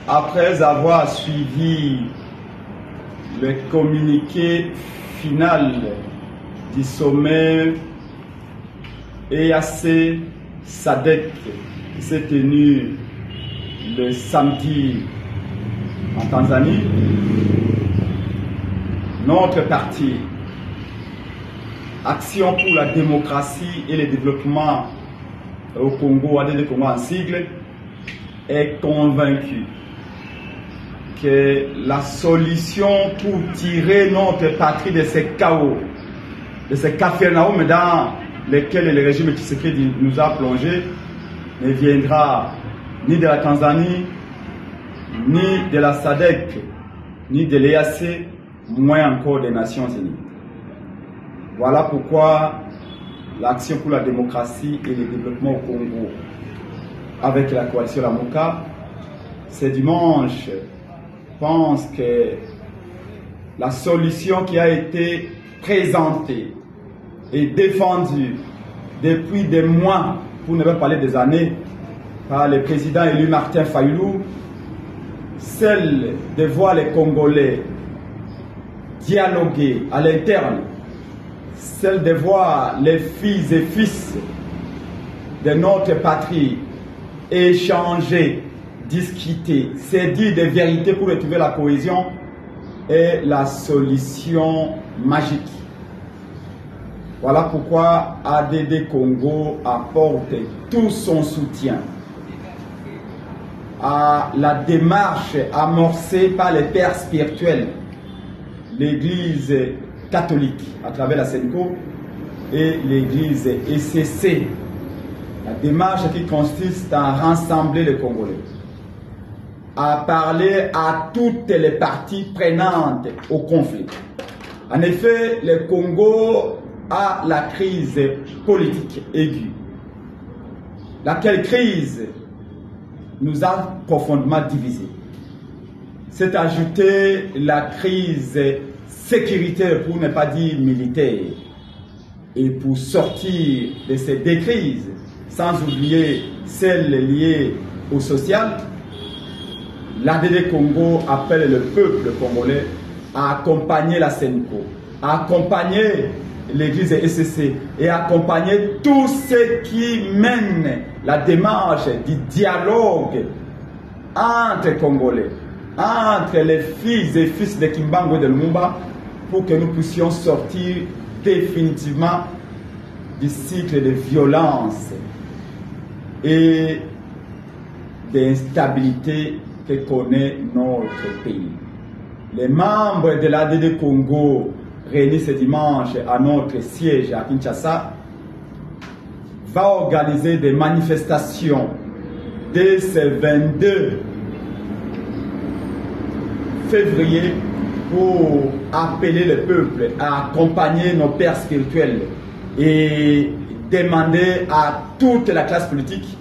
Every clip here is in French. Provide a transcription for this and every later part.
Après avoir suivi le communiqué final du sommet EAC SADC qui s'est tenu le samedi en Tanzanie, notre parti Action pour la démocratie et le développement au Congo, ADD Congo en sigle, est convaincu que la solution pour tirer notre patrie de ces chaos, de ces capharnaüm dans lesquels le régime Tshisekedi nous a plongés, ne viendra ni de la Tanzanie, ni de la SADC, ni de l'EAC, moins encore des Nations Unies. Voilà pourquoi l'Action pour la démocratie et le développement au Congo, avec la coalition Lamuka, ce dimanche, pense que la solution qui a été présentée et défendue depuis des mois, pour ne pas parler des années, par le président élu Martin Fayulu, celle de voir les Congolais dialoguer à l'interne, celle de voir les filles et fils de notre patrie échanger, discuter, se dire des vérités pour retrouver la cohésion, est la solution magique. Voilà pourquoi ADD Congo apporte tout son soutien à la démarche amorcée par les pères spirituels, l'Église catholique à travers la SENCO et l'Église ECC. La démarche qui consiste à rassembler les Congolais, à parler à toutes les parties prenantes au conflit. En effet, le Congo a la crise politique aiguë, laquelle crise nous a profondément divisés. C'est ajouter la crise sécuritaire, pour ne pas dire militaire. Et pour sortir de ces deux crises, sans oublier celles liées au social, l'ADD Congo appelle le peuple congolais à accompagner la SENCO, à accompagner l'Église ECC et à accompagner tous ceux qui mènent la démarche du dialogue entre Congolais, entre les filles et fils de Kimbangu et de Lumumba, pour que nous puissions sortir définitivement du cycle de violence et d'instabilité que connaît notre pays. Les membres de l'ADD Congo réunis ce dimanche à notre siège à Kinshasa vont organiser des manifestations dès ce 22 février pour appeler le peuple à accompagner nos pères spirituels et demander à toute la classe politique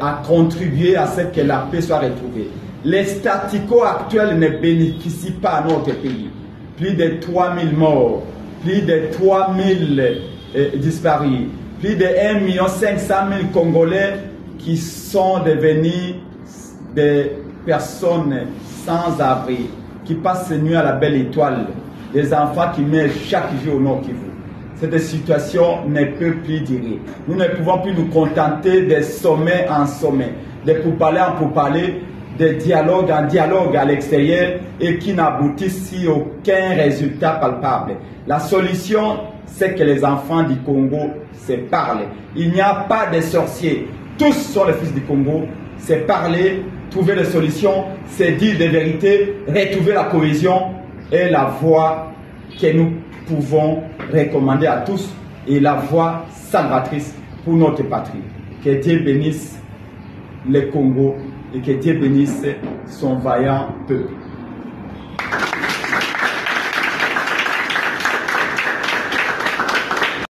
à contribuer à ce que la paix soit retrouvée. Les statu quo actuels ne bénéficient pas à notre pays. Plus de 3000 morts, plus de 3000 disparus, plus de 1 500 000 Congolais qui sont devenus des personnes sans abri, qui passent nuit à la belle étoile, des enfants qui meurent chaque jour au Nord Kivu. Cette situation ne peut plus durer. Nous ne pouvons plus nous contenter de sommet en sommet, de pourparler en pourparler, de dialogue en dialogue à l'extérieur et qui n'aboutissent à aucun résultat palpable. La solution, c'est que les enfants du Congo se parlent. Il n'y a pas de sorciers. Tous sont les fils du Congo. C'est parler, trouver des solutions, c'est dire des vérités, retrouver la cohésion et la voie que nous pouvons recommander à tous et la voie salvatrice pour notre patrie. Que Dieu bénisse le Congo et que Dieu bénisse son vaillant peuple.